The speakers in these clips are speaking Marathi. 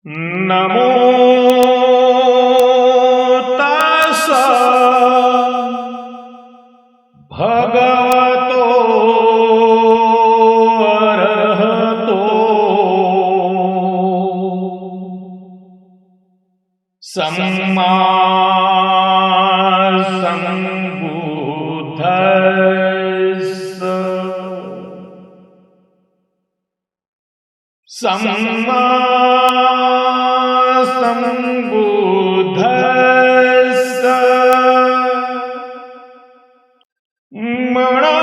नमो तस्स भगवतो अरहतो सम्मा सम्बुद्धस्स सम्मा सम्बुद्धस्स मनो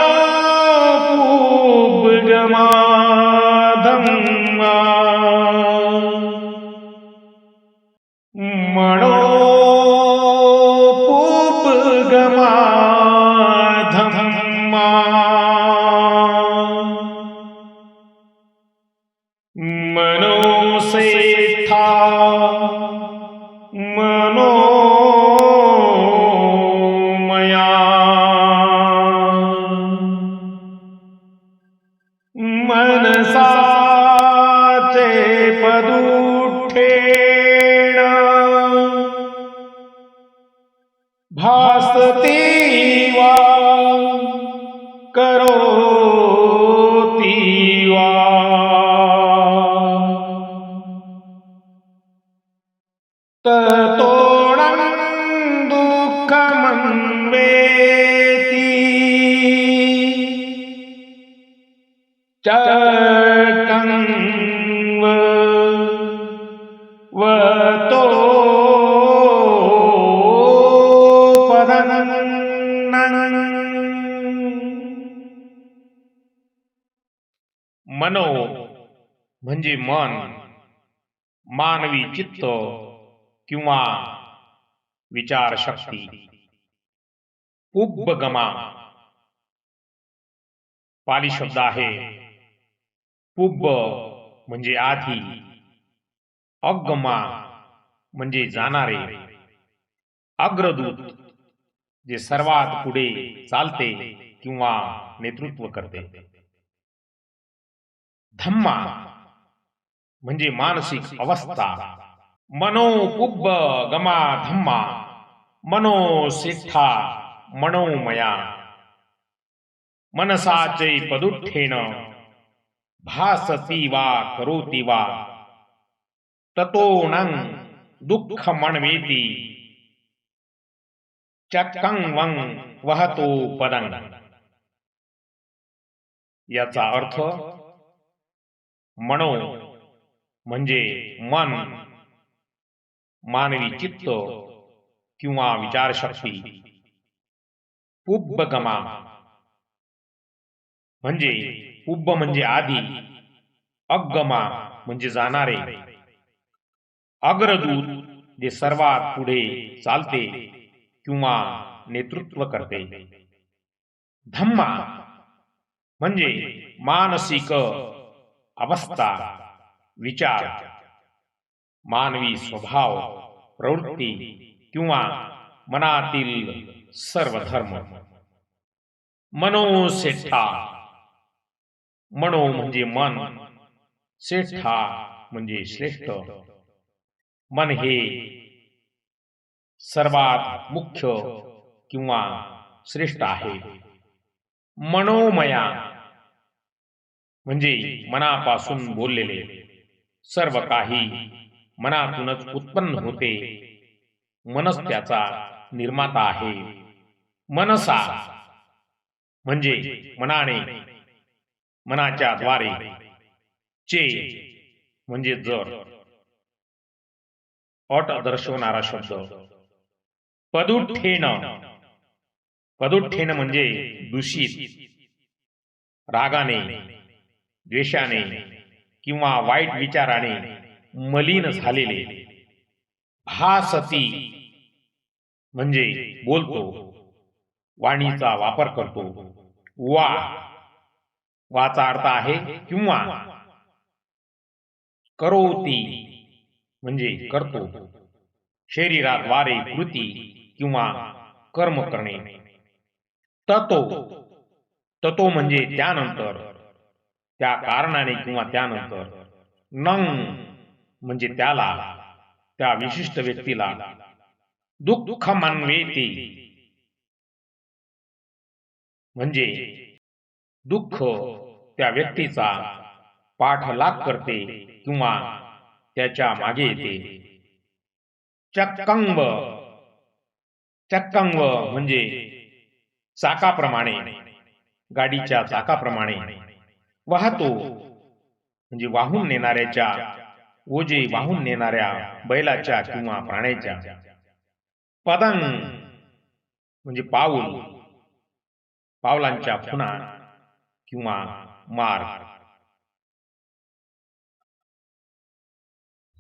पुब्गमाधम्मा मनो पुब्गमाधम्मा मनोसेठा मनोमया मनसाचे पदुठेण भासती वा करोती वा ततोऽणं दुःखमन्वेति चटं वतो पदं मनो म्हणजे मन, मानवी चित्त किंवा विचार शक्ती. पुब्बगमा पाली शब्द आहे. पुब्ब म्हणजे आधी, अगमा म्हणजे जाणारे, अग्रदूत जे सर्वात पुढे चालते किंवा नेतृत्व करते. धम्मा म्हणजे मानसिक अवस्था. मनो पुब्ब गमा धम्मा मनो सिद्धा मनोमया मनसाचे पदुठ्ठेन भासती वा करोती वा ततोऽणं दुःखमन्वेति चक्कं वं वहतो पदं. याचा अर्थ मनो म्हणजे मन, मानवी चित्त किंवा विचारशक्ती. पुब्बगमा म्हणजे पुब्ब म्हणजे आधी, अगमा म्हणजे जाणारे, अग्रदूत जे सर्वात पुढे चालते किंवा नेतृत्व करते. धम्मा म्हणजे मानसिक अवस्था, विचार, मानवी स्वभाव, प्रवृत्ती किंवा मनातील सर्व धर्म. मनोसेठा मनो म्हणजे मन, सेठा म्हणजे श्रेष्ठ. मन हे सर्वात मुख्य किंवा श्रेष्ठ आहे. मनोमया म्हणजे मनापासून बोललेले. सर्व काही मनातूनच उत्पन्न होते. मनच त्याचा निर्माता आहे. मनसा म्हणजे मनाने, मनाच्या द्वारे. चे म्हणजे जर, अट दर्शवणारा शब्द. पदुठ्ठेन पदुठ्ठेन म्हणजे दूषित, रागाने, द्वेषाने किंवा वाईट विचाराने मलिन झालेले. भासती म्हणजे बोलतो, वाणीचा वापर करतो. वा वाचा अर्थ आहे किंवा. करोती म्हणजे करतो, शरीराद्वारे कृती किंवा कर्म करणे. ततो ततो म्हणजे त्यानंतर, त्या कारणाने किंवा त्यानंतर. नं म्हणजे त्याला, त्या विशिष्ट व्यक्तीला दुःख मानवेती, म्हणजे दुःख त्या व्यक्तीचा पाठलाग करते किंवा त्याच्या मागे येते. चक्कंव, चक्कंव म्हणजे चाकाप्रमाणे, गाडीच्या चाकाप्रमाणे वाहतो, म्हणजे वाहून नेणाऱ्याच्या, ओझे वाहून नेणाऱ्या बैलाच्या किंवा प्राण्याच्या. पदंग म्हणजे पाऊल, पावलांच्या खुणा किंवा मार्ग.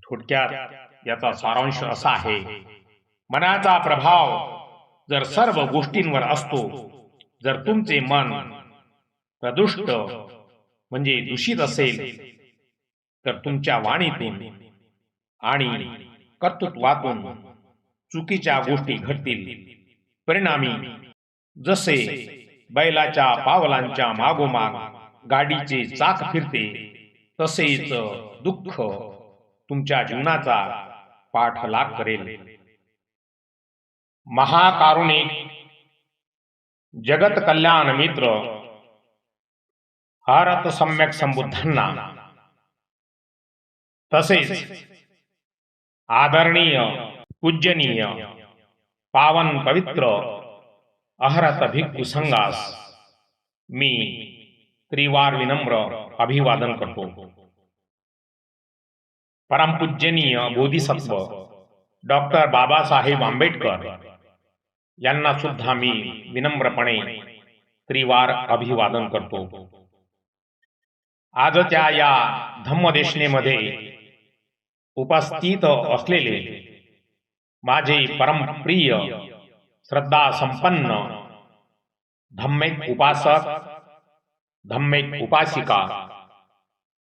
थोडक्यात याचा सारांश असा आहे, मनाचा प्रभाव जर सर्व गोष्टींवर असतो, जर तुमचे मन प्रदुष्ट म्हणजे दूषित असेल, तर तुमच्या वाणीतून आणि कर्तृत्वातून चुकीच्या गोष्टी घडतील. परिणामी जसे बैलाच्या पावलांच्या मागोमाग गाडीचे चाक फिरते, तसेच दुःख तुमच्या जीवनाचा पाठलाग करेल. महाकारुणिक जगत कल्याण मित्र भारत सम्यक संबुद्धांना, तसेच आदरणीय पूजनीय पावन पवित्र अहरत भिक्खू संघास मी त्रिवार विनम्र अभिवादन करतो. परमपूजनीय बोधिसत्व डॉक्टर बाबासाहेब आंबेडकर यांना सुद्धा मी विनम्रपणे त्रिवार अभिवादन करतो. आजच्या या धम्मदेशनेमध्ये उपस्थित असलेले माझे परमप्रिय श्रद्धा संपन्न धम्मिक उपासक, धम्मिक उपासिका,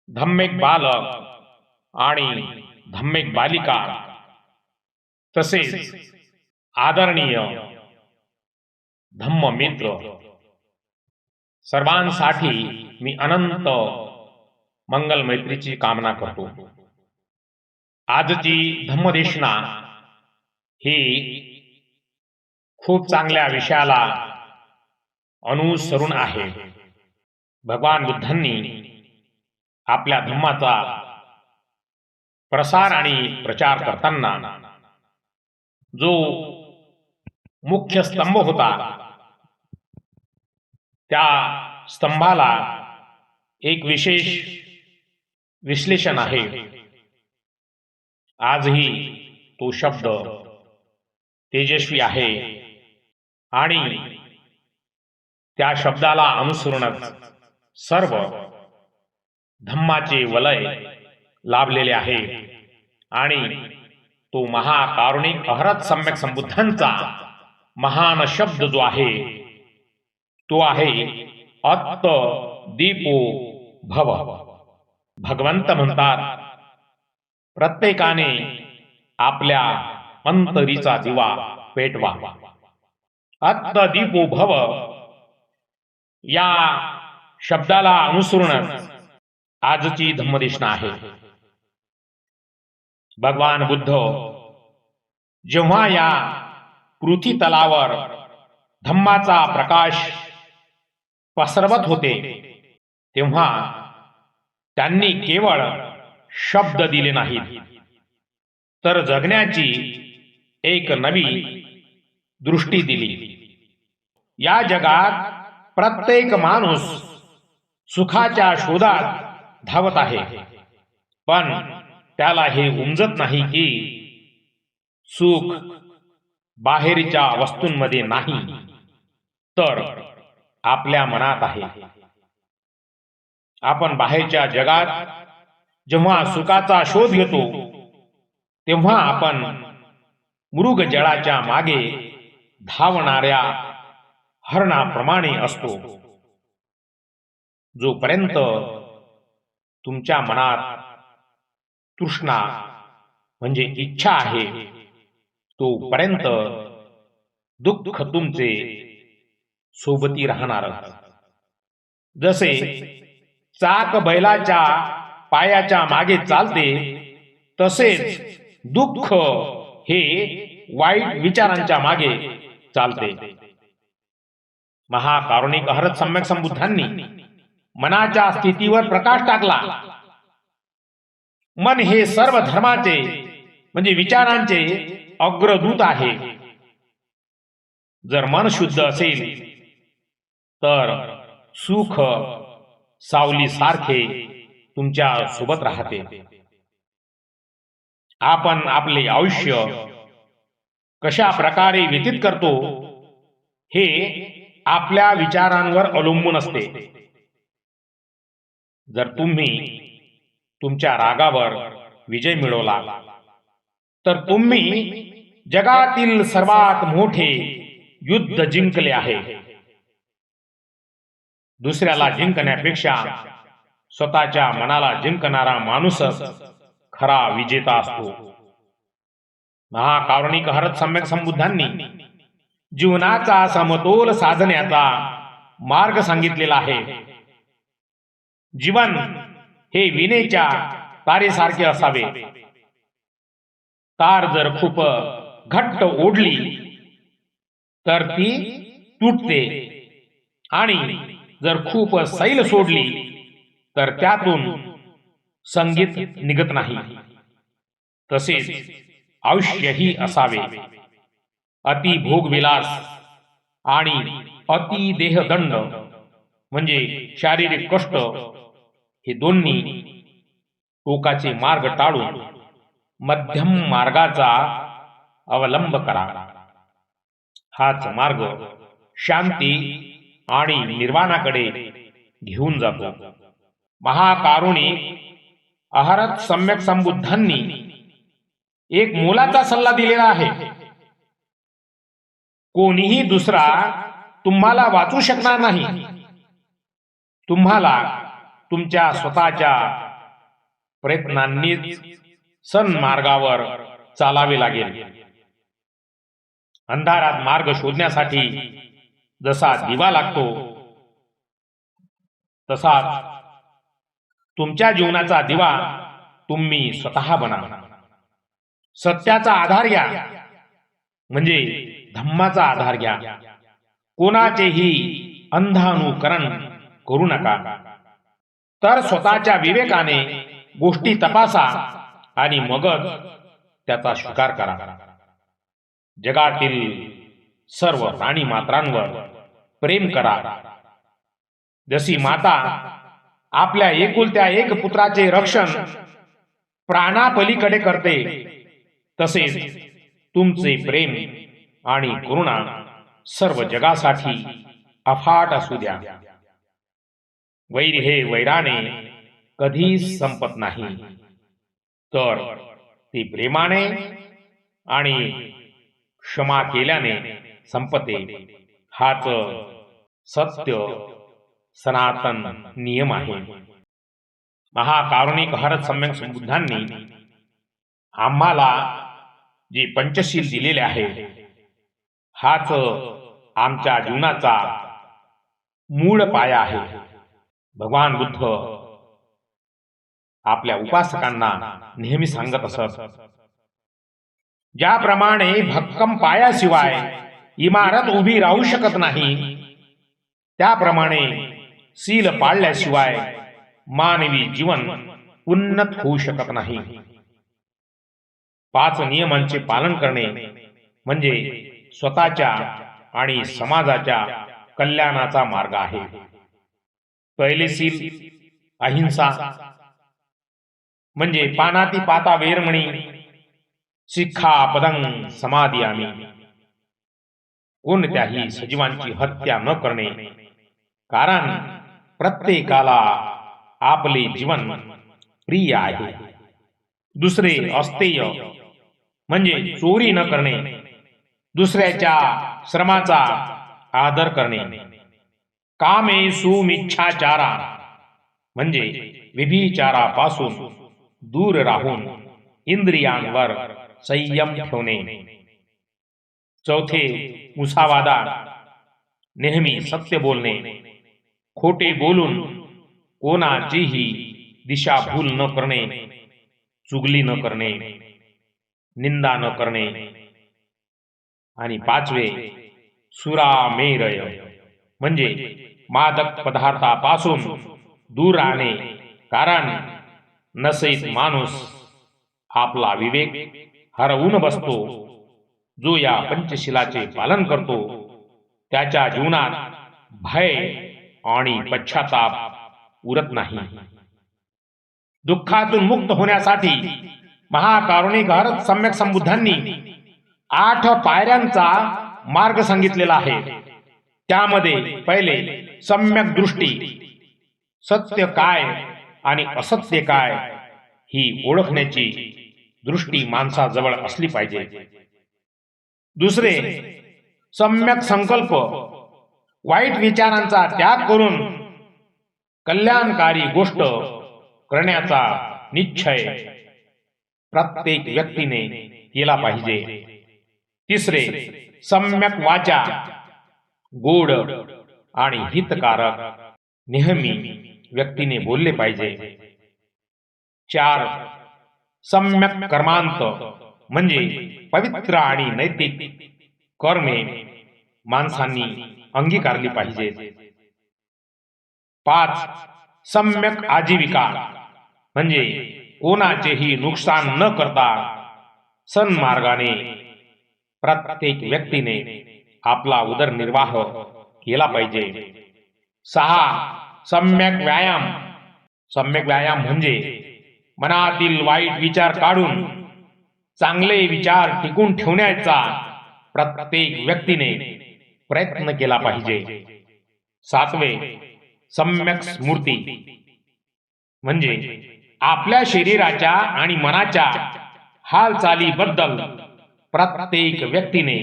धम्मिक बालक आणि धम्मिक बालिका, तसेच आदरणीय धम्म मित्र, सर्वांसाठी मी अनंत मंगल मैत्रीची कामना करतो. आजची धम्मदेशना ही खूप चांगल्या विषयाला अनुसरून आहे. भगवान बुद्धांनी आपल्या धम्माचा प्रसार आणि प्रचार करताना जो मुख्य स्तंभ होता, त्या स्तंभाला एक विशेष विश्लेषण आहे. आजही तो शब्द तेजस्वी आहे आणि त्या शब्दाला अनुसरूनच सर्व धम्माचे वलय लाभलेले आहे. आणि तो महाकारुणिक अहरत सम्यक संबुद्धांचा महान शब्द जो आहे, तो आहे अत्त दीपो भव. भगवंत म्हणतात, प्रत्येकाने आपल्या अंतरीचा दिवा पेटवा. अत्त दीपो भव या शब्दाला अनुसरूनच आजची धम्मदेशना आहे. भगवान बुद्ध जेव्हा या पृथ्वी तलावर धम्माचा प्रकाश पसरवत होते, तेव्हा त्यांनी केवळ शब्द दिले नाहीत, तर जगण्याची एक नवी दृष्टी दिली. या जगात प्रत्येक माणूस सुखाच्या शोधात धावत आहे, पण त्याला हे उमजत नाही की सुख बाहेरच्या वस्तूंमध्ये नाही, तर आपल्या मनात आहे. आपण बाहेरच्या जगात जेव्हा सुखाचा शोध घेतो, तेव्हा आपण मृगजळाच्या मागे धावणाऱ्या हरणाप्रमाणे असतो. जोपर्यंत तुमच्या मनात तृष्णा म्हणजे इच्छा आहे, तोपर्यंत दुःख तुमचे सोबती राहणार. जसे चाक बैलाच्या पायाच्या मागे चालते, तसेच दुःख हे वाईट विचारांच्या मागे चालते. महाकारुणिक हरत सम्यक संबुद्धांनी मनाच्या स्थितीवर प्रकाश टाकला. मन हे सर्व धर्माचे म्हणजे विचारांचे अग्रदूत आहे. जर मन शुद्ध असेल तर सुख सावली सारखे तुमच्या सोबत राहते. आपण आपले आयुष्य कशा प्रकारे व्यतीत करतो हे आपल्या विचारांवर अवलंबून असते. जर तुम्ही तुमच्या रागावर विजय मिळवला तर तुम्ही जगातील सर्वात मोठे युद्ध जिंकले आहे. दुसऱ्याला जिंकण्यापेक्षा स्वतःच्या मनाला जिंकणारा माणूसच खरा विजेता असतो. महाकारुणिक हरत सम्यक संबुद्धांनी जीवनाचा समतोल साधण्याचा मार्ग सांगितलेला आहे. जीवन हे विणेच्या तारेसारखे असावे. तार जर खूप घट्ट ओढली तर ती तुटते आणि जर खूप सैल सोडली तर त्यातून संगीत निघत नाही. तसेच आयुष्यही असावे. अति भोगविलास आणि अति देहदंड म्हणजे शारीरिक कष्ट हे दोन्ही टोकाचे मार्ग टाळून मध्यम मार्गाचा अवलंब करा. हाच मार्ग शांती आणि निर्वाणाकडे घेऊन जातो. महाकारुणिक अहरत सम्यक संबुद्धांनी एक मोलाचा सल्ला दिलेला आहे. कोणीही दुसरा तुम्हाला वाचू शकणार नाही. तुम्हाला तुमच्या स्वतःच्या प्रयत्नांनीच सन्मार्गावर चालावे लागेल. अंधारात मार्ग शोधण्यासाठी जसा दिवा लागतो तसाच तुमच्या जीवनाचा दिवा तुम्ही स्वतः बना. सत्याचा आधार घ्या म्हणजे धम्माचा आधार घ्या. कोणाचेही अंधानुकरण करू नका. तर स्वतःच्या विवेकाने गोष्टी तपासा आणि मगच त्याचा स्वीकार करा. जगातील सर्व प्राणी मात्रांवर प्रेम करा. जशी माता आपल्या एकुलत्या एक पुत्राचे रक्षण प्राणापलीकडे करते तसेच तुमचे प्रेम आणि करुणा सर्व जगासाठी अफाट असू द्या. वैर हे वैराने कधीच संपत नाही, तर ते प्रेमाने आणि क्षमा केल्याने संपते. हाच सत्य सनातन नियम आहे. महाकारुणिक हरत सम्यक संबुद्धांनी आम्हाला जे पंचशील दिलेले आहे हाच आमच्या जीवनाचा मूळ पाया आहे. भगवान बुद्ध आपल्या उपासकांना नेहमी सांगत असत, ज्याप्रमाणे भक्कम पायाशिवाय इमारत उभी राहू शकत नाही, त्याप्रमाणे शील पाळल्याशिवाय मानवी जीवन उन्नत होऊ शकत नाही. 5 नियमांचे पालन करणे म्हणजे स्वतःच्या आणि समाजाच्या कल्याणाचा मार्ग आहे. पहिले शील अहिंसा म्हणजे पानाती पाता वेरमणी शिक्षापदं समादियामि. कोणत्याही सजीवांची हत्या न करणे, कारण प्रत्येकाला आपले जीवन प्रिय आहे. दुसरे अस्तेय म्हणजे चोरी न करणे, दुसऱ्याच्या श्रमाचा आदर करणे. कामेषु मिच्छाचारा म्हणजे व्यभिचारापासून दूर राहून इंद्रियांवर संयम ठेवणे. चौथे मुसावादा नेहमी सत्य बोलणे, खोटे बोलून कोणाचीही दिशाभूल न करणे. चुगली न करणे, निंदा न करणे, आणि 5वे सुरामेरय म्हणजे मादक पदार्थापासून दूर राहणे. कारण नशेत माणूस आपला विवेक हरवून बसतो. जो या पंचशिलाचे पालन करतो त्याच्या जीवनात भय आणि पश्चाताप उरत नाही. दुःखातून मुक्त होण्यासाठी महाकारुणिक हरत सम्यक संबुद्धांनी 8 पायऱ्यांचा मार्ग सांगितलेला आहे. त्यामध्ये पहिले सम्यक दृष्टी, सत्य काय आणि असत्य काय ही ओळखण्याची दृष्टी माणसाजवळ असली पाहिजे. दुसरे सम्यक संकल्प, वाईट विचारांचा त्याग करून कल्याणकारी गोष्ट करण्याचा निश्चय प्रत्येक व्यक्तीने केला पाहिजे. तिसरे सम्यक वाचा, गोड आणि हितकारक नेहमी व्यक्तीने बोलले पाहिजे. 4 सम्यक कर्मांत म्हणजे पवित्र आणि नैतिक कर्मे माणसांनी अंगीकारली पाहिजेत. 5 सम्यक आजीविका म्हणजे कोणाचेही नुकसान न करता सन्मार्गाने प्रत्येक व्यक्तीने आपला उदरनिर्वाह केला पाहिजे. 6 सम्यक व्यायाम. सम्यक व्यायाम म्हणजे मनातील वाईट विचार काढून चांगले विचार टिकून ठेवण्याचा प्रत्येक व्यक्तीने प्रयत्न केला पाहिजे. 7वे सम्यक स्मृती म्हणजे आपल्या शरीराच्या आणि मनाच्या हालचालीबद्दल प्रत्येक व्यक्तीने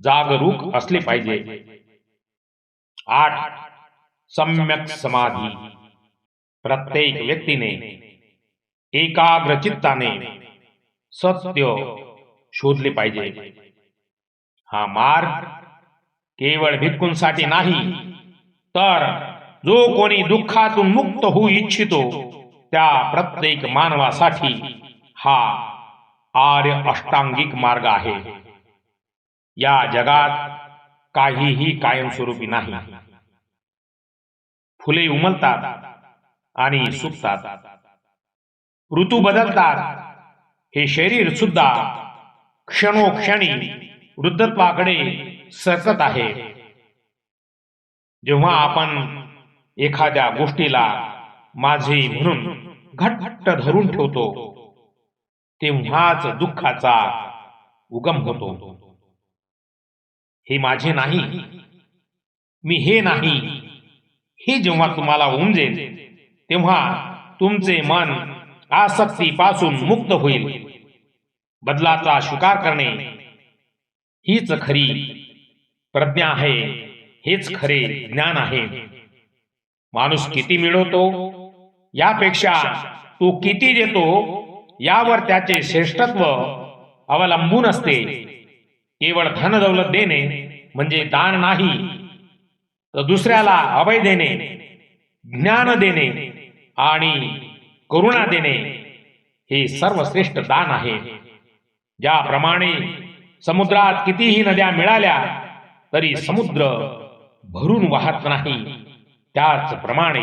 जागरूक असले पाहिजे. 8 सम्यक समाधी. प्रत्येक व्यक्तीने एकाग्र चित्ताने सत्य शोधले पाहिजे. हा मार्ग केवळ भिक्खूंसाठी नाही, तर जो कोणी दुःखातून मुक्त होऊ इच्छितो त्या प्रत्येक मानवासाठी हा आर्य अष्टांगिक मार्ग आहे. या जगात काहीही कायमस्वरूपी नाही. फुले उमलतात आणि सुकतात, ऋतू बदलतात. हे शरीर सुद्धा क्षणोक्षणी वृद्धत्वाकडे सरकत आहे. जेव्हा आपण एखाद्या गोष्टीला माझे म्हणून घट्ट धरून ठेवतो तेव्हाच दुःखाचा उगम होतो. हे माझे नाही, मी हे नाही, हे जेव्हा तुम्हाला उमजेल तेव्हा तुमचे मन आसक्तीपासून मुक्त होईल. बदलाचा स्वीकार करणे हीच खरी प्रज्ञा आहे, हेच खरे ज्ञान आहे. माणूस किती मिळवतो यापेक्षा तो किती देतो यावर त्याचे श्रेष्ठत्व अवलंबून असते. केवळ धन दौलत देणे म्हणजे दान नाही, तर दुसऱ्याला अभय देणे, ज्ञान देणे आणि करुणा देणे हे सर्वश्रेष्ठ दान आहे. ज्याप्रमाणे समुद्रात कितीही नद्या मिळाल्या तरी समुद्र भरून वाहत नाही, त्याचप्रमाणे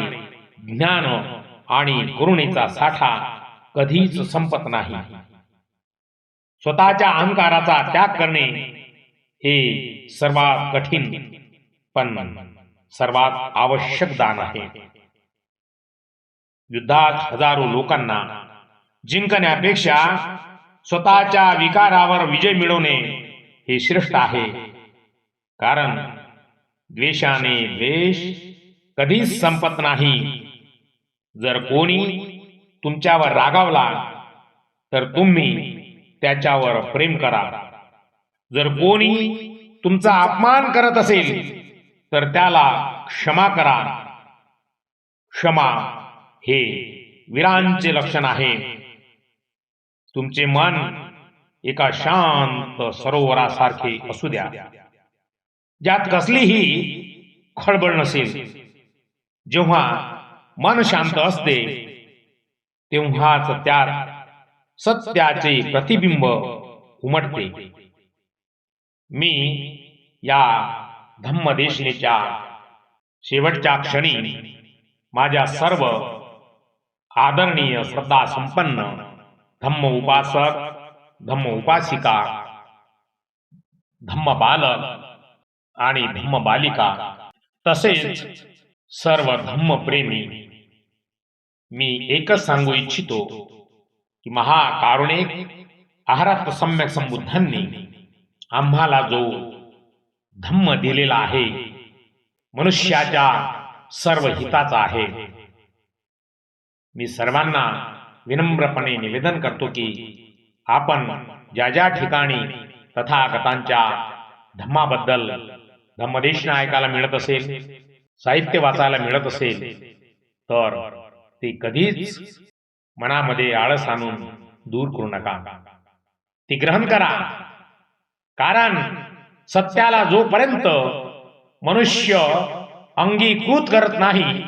ज्ञान आणि करुणेचा साठा कधीच संपत नाही. स्वतःच्या अहंकाराचा त्याग करणे हे सर्वात कठीण पण सर्वात आवश्यक दान आहे. युद्धात हजारो लोकांना जिंकण्यापेक्षा स्वतःच्या विकारावर विजय मिळवणे हे श्रेष्ठ आहे. कारण द्वेषाने द्वेष कधीच संपत नाही. जर कोणी तुमच्यावर रागावला तर तुम्ही त्याच्यावर प्रेम करा. जर कोणी तुमचा अपमान करत असेल तर त्याला क्षमा करा. क्षमा हे वीरांचे लक्षण आहे. तुमचे मन एका शांत सरोवरासारखे असू द्या, ज्यात कसलीही खळबळ नसेल. जेव्हा मन शांत असते तेव्हाच त्यात सत्याचे प्रतिबिंब उमटते. मी या धम्मदेशनेच्या शेवटच्या क्षणी माझ्या सर्व आदरणीय श्रद्धा संपन्न धम्म उपासक, धम्म उपासिका, धम्म बालक आणि धम्म बालिका तसेच सर्व धम्मप्रेमी मी एकच सांगू इच्छितो की महाकारुणिक आहारात सम्यक संबुद्धांनी आम्हाला जो धम्म दिलेला आहे मनुष्याच्या सर्व हिताचा आहे. मी सर्वांना विनम्रपणे निवेदन करतो की आपण ज्या ज्या ठिकाणी तथागतांच्या धम्माबद्दल धम्मदेशना ऐकायला मिळत असेल, साहित्य वाचायला मिळत असेल तर ते कधीच मनामध्ये आळस आणून दूर करू नका. ती ग्रहण करा. कारण सत्याला जोपर्यंत मनुष्य अंगीकृत करत नाही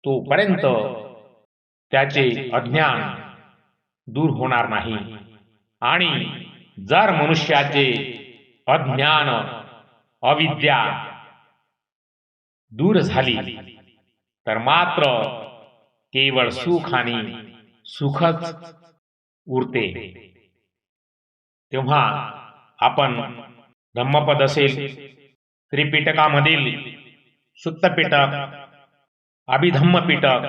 तोपर्यंत त्याचे अज्ञान दूर होणार नाही. आणि जर मनुष्याचे अज्ञान अविद्या दूर झाली तर मात्र केवळ सुख आणि सुखच उरते. तेव्हा आपण धम्मपद असेल, त्रिपिटकामधील सुत्तपिटक, अभिधम्मपिटक,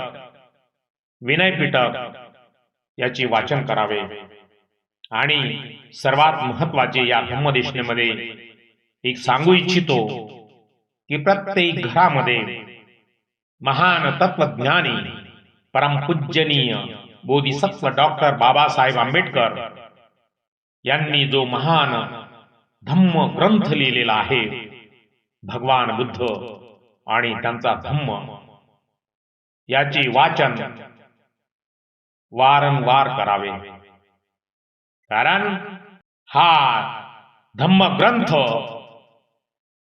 विनयपिटक याचे वाचन करावे. आणि सर्वात महत्वाचे या धम्मदेशनेमध्ये एक सांगू इच्छितो की प्रत्येक घरामध्ये महान तत्वज्ञानी परमपूजनीय बोधिसत्व डॉक्टर बाबासाहेब आंबेडकर यांनी जो महान धम्म ग्रंथ लिहिलेला आहे, भगवान बुद्ध आणि त्यांचा धम्म, याचे वाचन वारंवार करावे. कारण हा धम्म ग्रंथ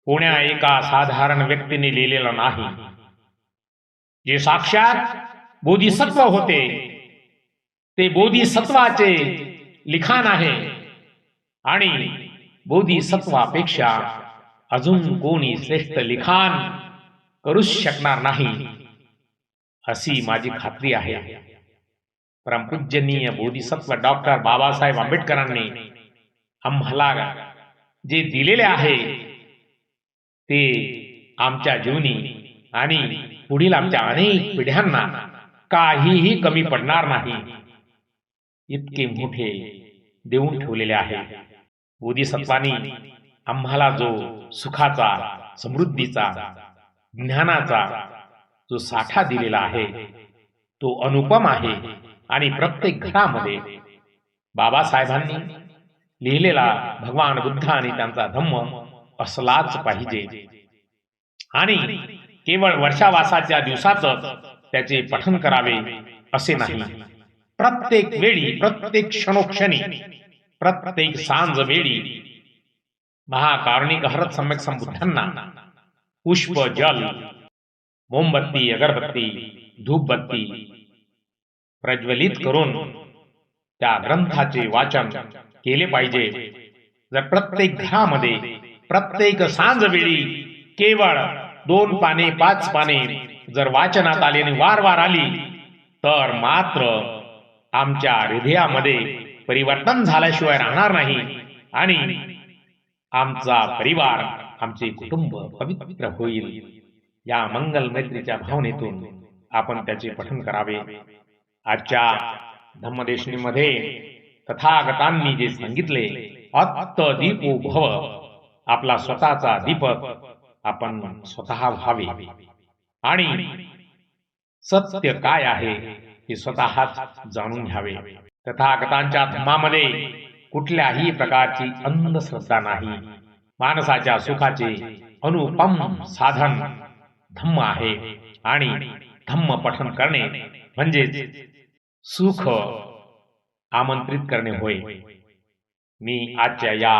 कोण्या एका साधारण व्यक्तीने लिहिलेला नाही. जे साक्षात बोधिसत्व होते ते बोधिसत्वाचे लिखाण आहे. आणि बोधिसत्वापेक्षा अजून कोणी श्रेष्ठ लिखाण करूच शकणार नाही अशी माझी खात्री आहे. परमपूजनीय बोधिसत्व डॉक्टर बाबासाहेब आंबेडकरांनी आम्हाला जे दिलेले आहे ते आमच्या जीवनी आणि पुढील आमच्या अनेक पिढ्यांना काहीही कमी पडणार नाही इतके मोठे देऊन ठेवलेले आहे. बोधिसत्वानी आम्हाला जो सुखाचा, समृद्धीचा, ज्ञानाचा जो साठा दिलेला आहे तो अनुपम आहे. आणि प्रत्येक घरामध्ये बाबासाहेबांनी लिहिलेला भगवान बुद्ध आणि त्यांचा धम्म असलाच पाहिजे. आणि केवळ वर्षावासाच्या दिवसातच त्याचे पठण करावे असे नाही. प्रत्येक वेळी, प्रत्येक क्षणोक्षणी, प्रत्येक सांज वेळी महाकारुणिक हरत सम्यक संबुद्धांना पुष्प, जल, मोमबत्ती, अगरबत्ती, धूपबत्ती प्रज्वलित करून त्या ग्रंथाचे वाचन केले पाहिजे. जर प्रत्येक घरामध्ये प्रत्येक सांज वेळी केवळ 2 पाने 5 पाने जर वाचनात आली आणि वारंवार आली तर मात्र आमच्या हृदयामध्ये परिवर्तन झाल्याशिवाय राहणार नाही. आणि आमचा परिवार, आमचे कुटुंब पवित्र होईल. या मंगल मैत्रीच्या भावनेतून आपण त्याचे पठण करावे. आजच्या धम्मदेशनीमध्ये तथागतांनी जे सांगितले, अत्त दीपो भव, आपला स्वतःचा दीपक आपण स्वतः व्हावे आणि सत्य काय आहे हे स्वतःच जाणून घ्यावे. तथागतांच्या धम्मामध्ये कुठल्याही प्रकारची अंधश्रद्धा नाही. माणसाच्या सुखाचे अनुपम साधन धम्म आहे. आणि धम्म पठन करणे म्हणजेच सुख आमंत्रित करणे होय. मी आजच्या या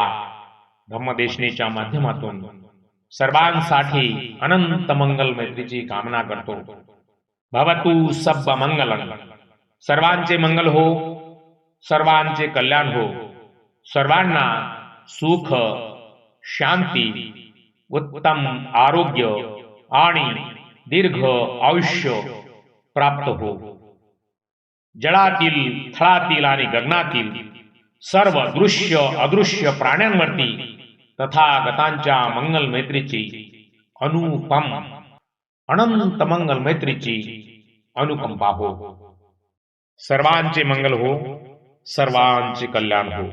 धम्मदेशनेच्या माध्यमातून सर्वांसाठी अनंत मंगल मैत्रीची कामना करतो. भवतु सब मंगलम. सर्वांचे मंगल हो. सर्वांचे कल्याण हो, सर्वांना सुख, शांती, उत्तम आरोग्य आणि दीर्घ आयुष्य प्राप्त हो. जळातील, थळातील आणि गगनातील सर्व दृश्य अदृश्य प्राण्यांवरती तथागतांच्या मंगल मैत्रीची अनुपम अनंत मंगल मैत्रीची अनुकंपा हो. सर्वांचे मंगल हो, सर्वांचे कल्याण हो.